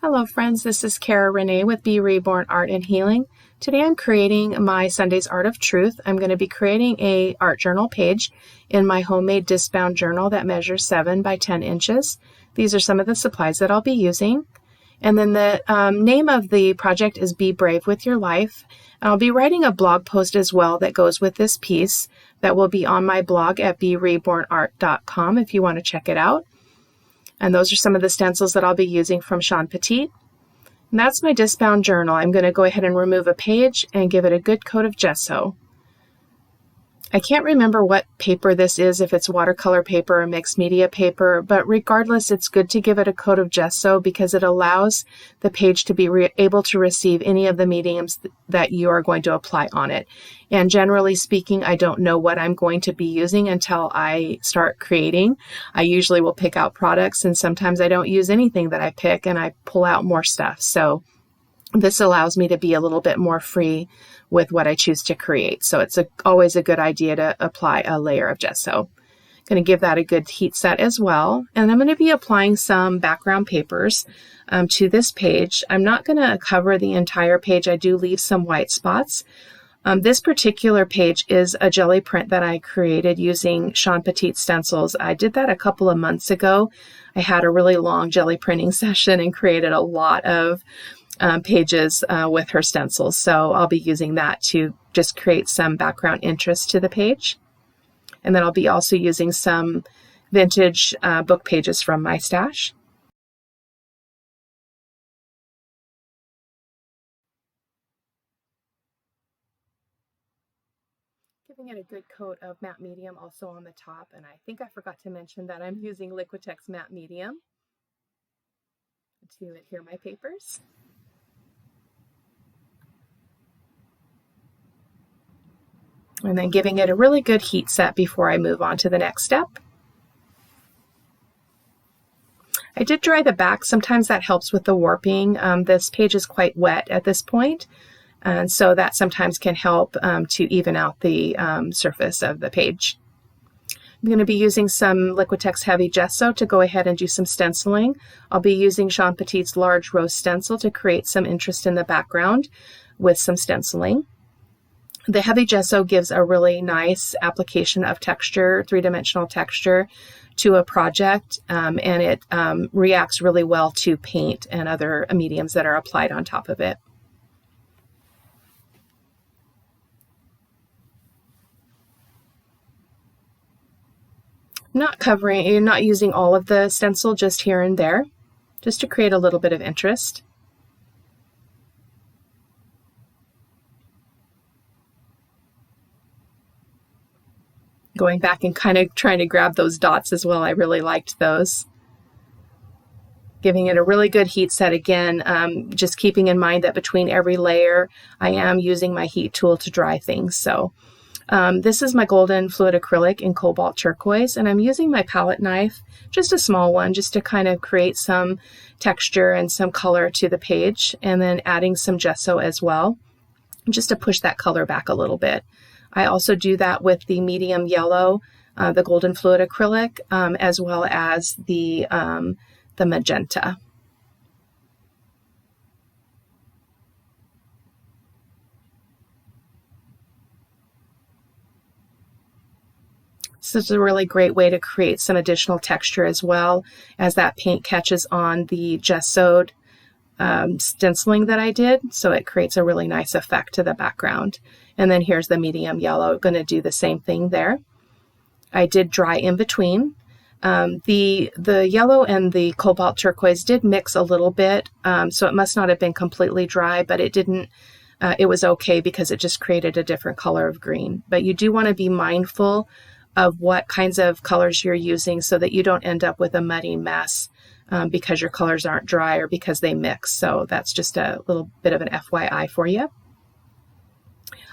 Hello friends, this is Cara-Renee with B.Reborn Art and Healing. Today I'm creating my Sunday's Art of Truth. I'm going to be creating a art journal page in my homemade disc-bound journal that measures 7 by 10 inches. These are some of the supplies that I'll be using. And then the name of the project is Be Brave with Your Life. And I'll be writing a blog post as well that goes with this piece that will be on my blog at B.Rebornart.com if you want to check it out. And those are some of the stencils that I'll be using from Sean Petit. And that's my disc-bound journal. I'm going to go ahead and remove a page and give it a good coat of gesso. I can't remember what paper this is, if it's watercolor paper or mixed media paper, but regardless, it's good to give it a coat of gesso because it allows the page to be able to receive any of the mediums that you are going to apply on it. And generally speaking, I don't know what I'm going to be using until I start creating. I usually will pick out products, and sometimes I don't use anything that I pick and I pull out more stuff. So this allows me to be a little bit more free with what I choose to create. So it's always a good idea to apply a layer of gesso. I'm going to give that a good heat set as well. And I'm going to be applying some background papers to this page. I'm not going to cover the entire page. I do leave some white spots. This particular page is a jelly print that I created using Sean Petit stencils. I did that a couple of months ago. I had a really long jelly printing session and created a lot of pages with her stencils. So I'll be using that to just create some background interest to the page. And then I'll be also using some vintage book pages from my stash. Giving it a good coat of matte medium also on the top. And I think I forgot to mention that I'm using Liquitex matte medium to adhere my papers. And then giving it a really good heat set before I move on to the next step. I did dry the back. Sometimes that helps with the warping. This page is quite wet at this point, and so that sometimes can help to even out the surface of the page. I'm going to be using some Liquitex Heavy Gesso to go ahead and do some stenciling. I'll be using Sean Petit's large rose stencil to create some interest in the background with some stenciling. The Heavy Gesso gives a really nice application of texture, three-dimensional texture to a project, and it reacts really well to paint and other mediums that are applied on top of it. Not using all of the stencil, just here and there, just to create a little bit of interest. Going back and kind of trying to grab those dots as well. I really liked those. Giving it a really good heat set again, just keeping in mind that between every layer, I am using my heat tool to dry things. So this is my golden fluid acrylic in cobalt turquoise, and I'm using my palette knife, just a small one, just to kind of create some texture and some color to the page, and then adding some gesso as well, just to push that color back a little bit. I also do that with the medium yellow, the golden fluid acrylic, as well as the magenta. This is a really great way to create some additional texture as well, as that paint catches on the gessoed stenciling that I did, so it creates a really nice effect to the background. And then here's the medium yellow. I'm going to do the same thing there. I did dry in between. The yellow and the cobalt turquoise did mix a little bit, so it must not have been completely dry, but it didn't. It was okay because it just created a different color of green. But you do want to be mindful of what kinds of colors you're using so that you don't end up with a muddy mess because your colors aren't dry or because they mix. So that's just a little bit of an FYI for you.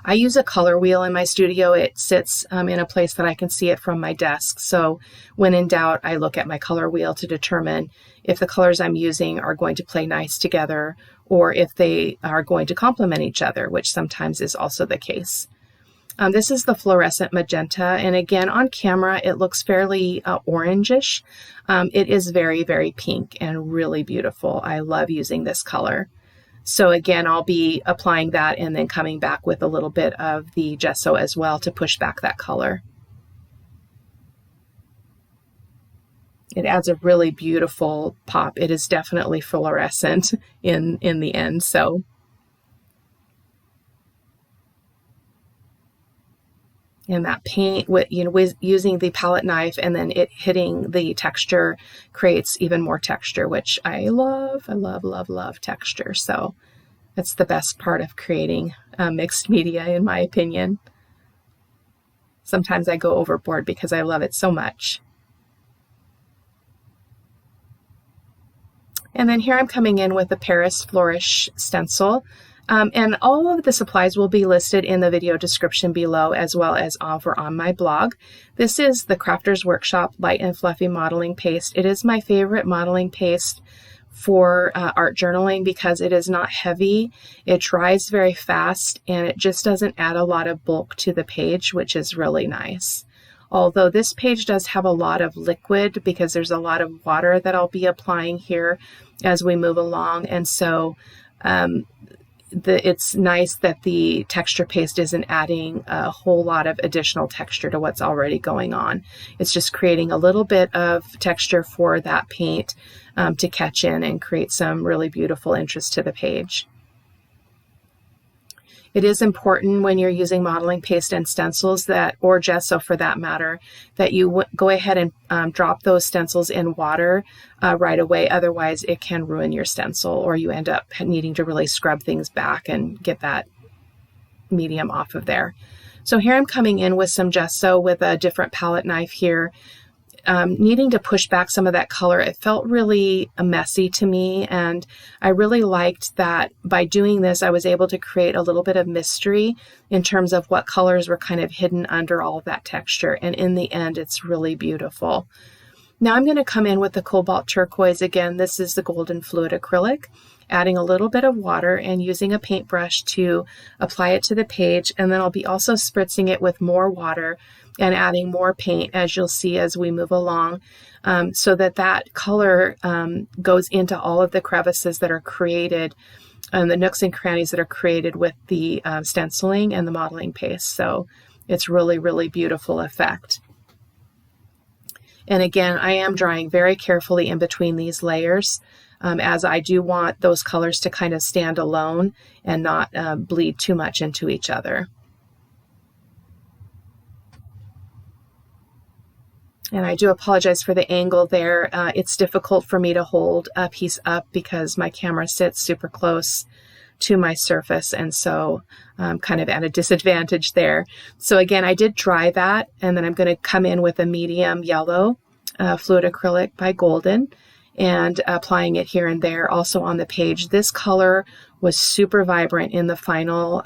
I use a color wheel in my studio. It sits in a place that I can see it from my desk. So when in doubt, I look at my color wheel to determine if the colors I'm using are going to play nice together or if they are going to complement each other, which sometimes is also the case. This is the fluorescent magenta, and again, on camera, it looks fairly orangish. It is very, very pink and really beautiful. I love using this color. So again, I'll be applying that and then coming back with a little bit of the gesso as well to push back that color. It adds a really beautiful pop. It is definitely fluorescent in the end. So and that paint with using the palette knife and then it hitting the texture creates even more texture, which I love. I love, love, love texture. So that's the best part of creating mixed media, in my opinion. Sometimes I go overboard because I love it so much. And then here I'm coming in with the Paris Flourish stencil. And all of the supplies will be listed in the video description below, as well as over on my blog. This is the Crafter's Workshop Light and Fluffy Modeling Paste. It is my favorite modeling paste for art journaling because it is not heavy, it dries very fast, and it just doesn't add a lot of bulk to the page, which is really nice. Although this page does have a lot of liquid because there's a lot of water that I'll be applying here as we move along, and so it's nice that the texture paste isn't adding a whole lot of additional texture to what's already going on. It's just creating a little bit of texture for that paint to catch in and create some really beautiful interest to the page. It is important when you're using modeling paste and stencils or gesso for that matter, that you go ahead and drop those stencils in water right away. Otherwise, it can ruin your stencil, or you end up needing to really scrub things back and get that medium off of there. So here I'm coming in with some gesso with a different palette knife here. Needing to push back some of that color. It felt really messy to me, and I really liked that by doing this I was able to create a little bit of mystery in terms of what colors were kind of hidden under all of that texture, and in the end it's really beautiful. Now I'm going to come in with the cobalt turquoise again. This is the golden fluid acrylic, adding a little bit of water and using a paintbrush to apply it to the page, and then I'll be also spritzing it with more water and adding more paint, as you'll see as we move along, so that color goes into all of the crevices that are created and the nooks and crannies that are created with the stenciling and the modeling paste. So it's really, really beautiful effect. And again, I am drying very carefully in between these layers, as I do want those colors to kind of stand alone and not bleed too much into each other. And I do apologize for the angle there. It's difficult for me to hold a piece up because my camera sits super close to my surface, and so I'm kind of at a disadvantage there. So again, I did dry that, and then I'm going to come in with a medium yellow fluid acrylic by Golden and applying it here and there also on the page. This color was super vibrant in the final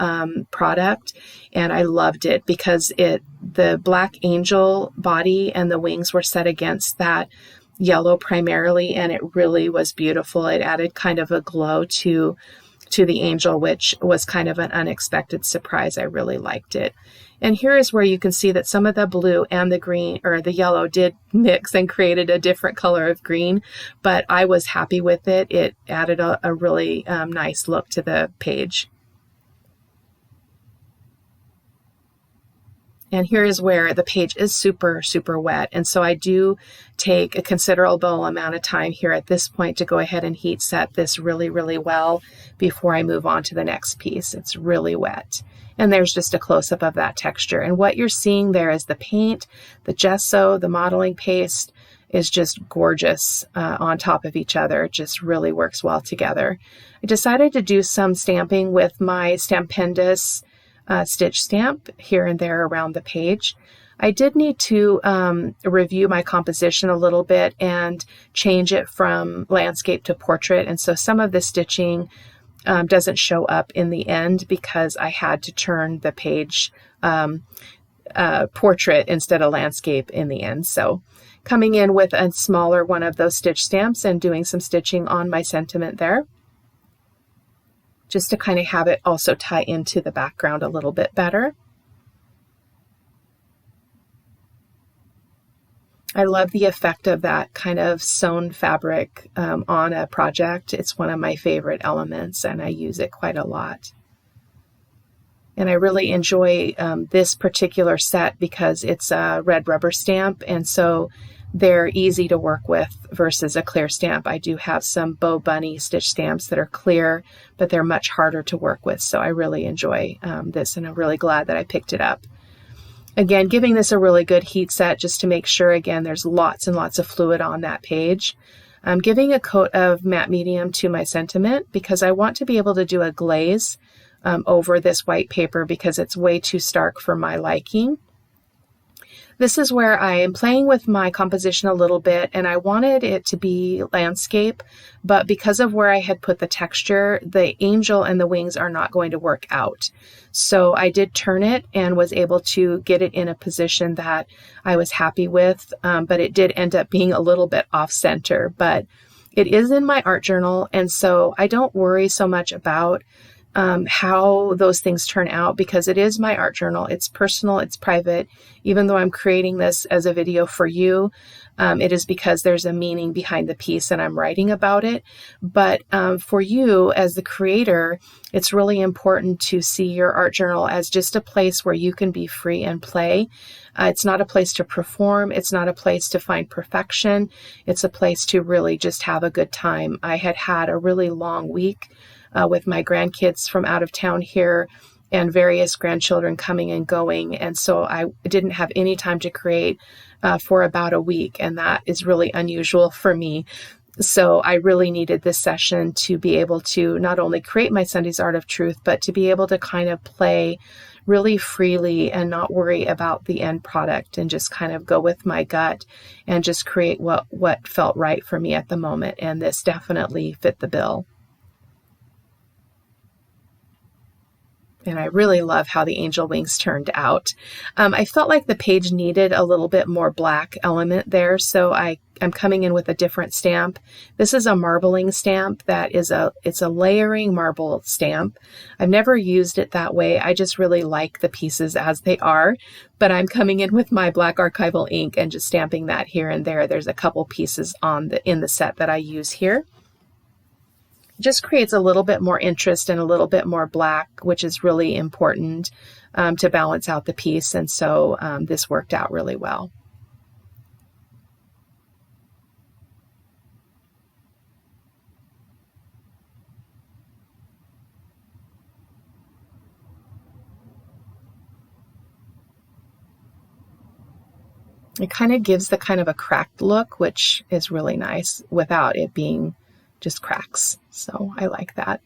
product, and I loved it because the black angel body and the wings were set against that yellow primarily, and it really was beautiful. It added kind of a glow to the angel, which was kind of an unexpected surprise. I really liked it. And here is where you can see that some of the blue and the green, or the yellow, did mix and created a different color of green, but I was happy with it. It added a really nice look to the page. And here is where the page is super, super wet. And so I do take a considerable amount of time here at this point to go ahead and heat set this really, really well before I move on to the next piece. It's really wet. And there's just a close-up of that texture. And what you're seeing there is the paint, the gesso, the modeling paste is just gorgeous on top of each other. It just really works well together. I decided to do some stamping with my Stampendous stitch stamp here and there around the page. I did need to review my composition a little bit and change it from landscape to portrait, and so some of the stitching doesn't show up in the end because I had to turn the page portrait instead of landscape in the end. So coming in with a smaller one of those stitch stamps and doing some stitching on my sentiment there, just to kind of have it also tie into the background a little bit better. I love the effect of that kind of sewn fabric on a project. It's one of my favorite elements, and I use it quite a lot. And I really enjoy this particular set because it's a red rubber stamp, and so they're easy to work with versus a clear stamp. I do have some Bow Bunny stitch stamps that are clear, but they're much harder to work with. So I really enjoy this, and I'm really glad that I picked it up. Again, giving this a really good heat set just to make sure, again, there's lots and lots of fluid on that page. I'm giving a coat of matte medium to my sentiment because I want to be able to do a glaze over this white paper because it's way too stark for my liking. This is where I am playing with my composition a little bit, and I wanted it to be landscape, but because of where I had put the texture, the angel and the wings are not going to work out. So I did turn it and was able to get it in a position that I was happy with, but it did end up being a little bit off center, but it is in my art journal, and so I don't worry so much about how those things turn out because it is my art journal. It's personal, it's private. Even though I'm creating this as a video for you, it is because there's a meaning behind the piece and I'm writing about it. But for you as the creator, it's really important to see your art journal as just a place where you can be free and play. It's not a place to perform. It's not a place to find perfection. It's a place to really just have a good time. I had a really long week with my grandkids from out of town here and various grandchildren coming and going. And so I didn't have any time to create for about a week. And that is really unusual for me. So I really needed this session to be able to not only create my Sunday's Art of Truth, but to be able to kind of play really freely and not worry about the end product and just kind of go with my gut and just create what felt right for me at the moment. And this definitely fit the bill. And I really love how the angel wings turned out. I felt like the page needed a little bit more black element there, so I'm coming in with a different stamp. This is a marbling stamp that it's a layering marble stamp. I've never used it that way. I just really like the pieces as they are, but I'm coming in with my black archival ink and just stamping that here and there. There's a couple pieces in the set that I use here. Just creates a little bit more interest and a little bit more black, which is really important to balance out the piece. And so this worked out really well. It kind of gives the kind of a cracked look, which is really nice without it being just cracks. So I like that.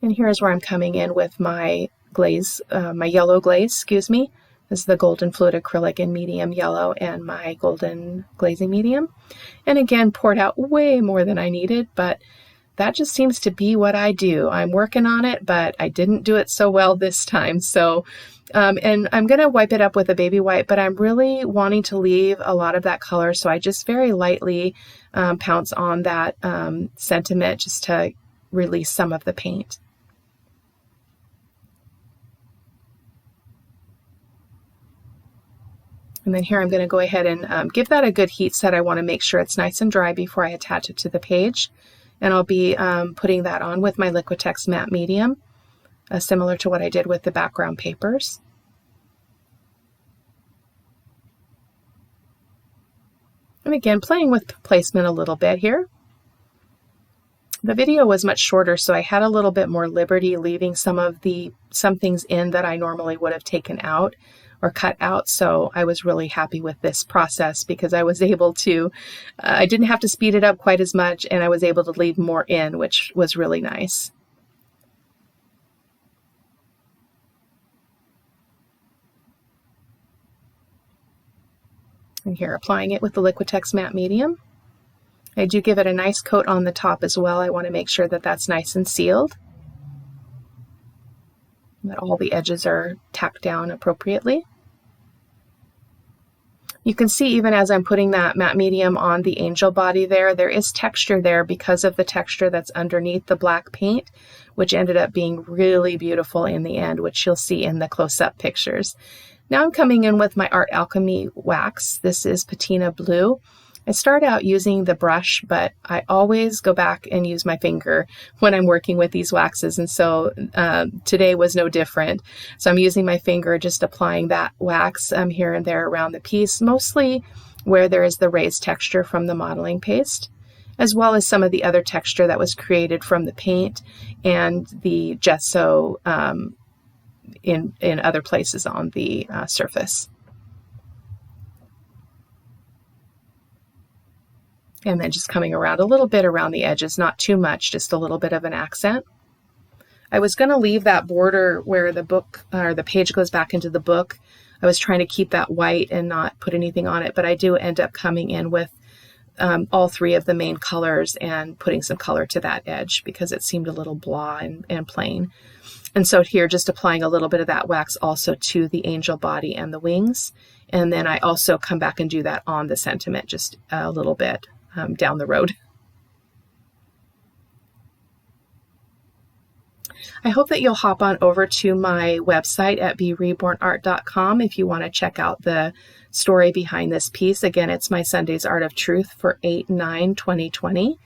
And here's where I'm coming in with my glaze, my yellow glaze, excuse me. This is the golden fluid acrylic in medium yellow and my golden glazing medium. And again, poured out way more than I needed, but that just seems to be what I do. I'm working on it, but I didn't do it so well this time. So and I'm going to wipe it up with a baby wipe, but I'm really wanting to leave a lot of that color. So I just very lightly pounce on that sentiment just to release some of the paint. And then here I'm going to go ahead and give that a good heat set. I want to make sure it's nice and dry before I attach it to the page. And I'll be putting that on with my Liquitex matte medium. Similar to what I did with the background papers. And again, playing with placement a little bit here. The video was much shorter, so I had a little bit more liberty leaving some things in that I normally would have taken out or cut out. So I was really happy with this process because I was able to, I didn't have to speed it up quite as much, and I was able to leave more in, which was really nice. And here, applying it with the Liquitex matte medium. I do give it a nice coat on the top as well. I want to make sure that that's nice and sealed, that all the edges are tacked down appropriately. You can see even as I'm putting that matte medium on the angel body there is texture there because of the texture that's underneath the black paint, which ended up being really beautiful in the end, which you'll see in the close-up pictures. Now I'm coming in with my Art Alchemy wax. This is Patina Blue. I start out using the brush, but I always go back and use my finger when I'm working with these waxes, and so today was no different. So I'm using my finger, just applying that wax here and there around the piece, mostly where there is the raised texture from the modeling paste, as well as some of the other texture that was created from the paint and the gesso in other places on the surface. And then just coming around a little bit around the edges, not too much, just a little bit of an accent. I was going to leave that border where the book or the page goes back into the book. I was trying to keep that white and not put anything on it, but I do end up coming in with all three of the main colors and putting some color to that edge because it seemed a little blah and plain. And so here, just applying a little bit of that wax also to the angel body and the wings. And then I also come back and do that on the sentiment just a little bit down the road. I hope that you'll hop on over to my website at B.Rebornart.com if you want to check out the story behind this piece. Again, it's my Sunday's Art of Truth for 8/9/2020.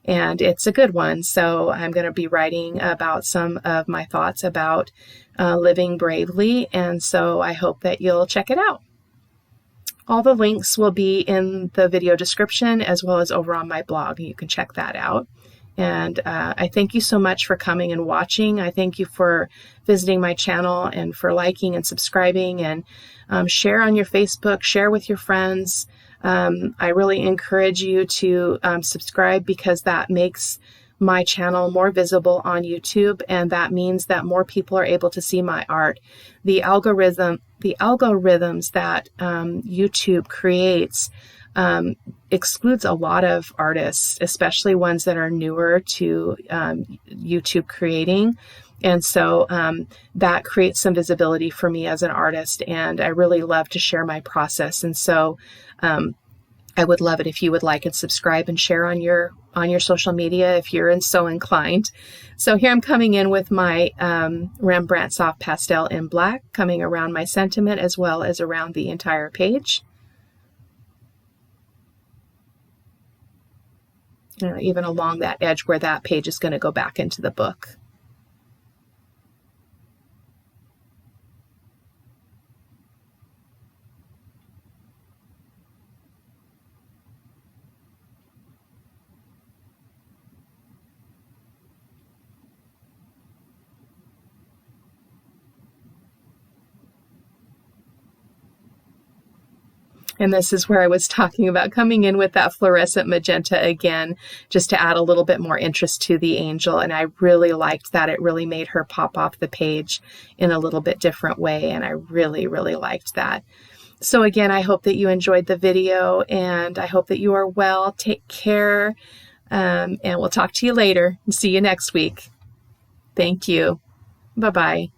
And it's a good one. So I'm going to be writing about some of my thoughts about living bravely. And so I hope that you'll check it out. All the links will be in the video description as well as over on my blog. You can check that out. And I thank you so much for coming and watching. I thank you for visiting my channel and for liking and subscribing, and share on your Facebook, share with your friends. I really encourage you to subscribe because that makes my channel more visible on YouTube, and that means that more people are able to see my art. The algorithms that YouTube creates excludes a lot of artists, especially ones that are newer to YouTube creating. And so that creates some visibility for me as an artist, and I really love to share my process. And so I would love it if you would like and subscribe and share on your social media if you're so inclined. So here I'm coming in with my Rembrandt Soft Pastel in black, coming around my sentiment as well as around the entire page. Even along that edge where that page is going to go back into the book. And this is where I was talking about coming in with that fluorescent magenta again, just to add a little bit more interest to the angel. And I really liked that. It really made her pop off the page in a little bit different way. And I really, really liked that. So again, I hope that you enjoyed the video, and I hope that you are well. Take care, and we'll talk to you later. See you next week. Thank you. Bye-bye.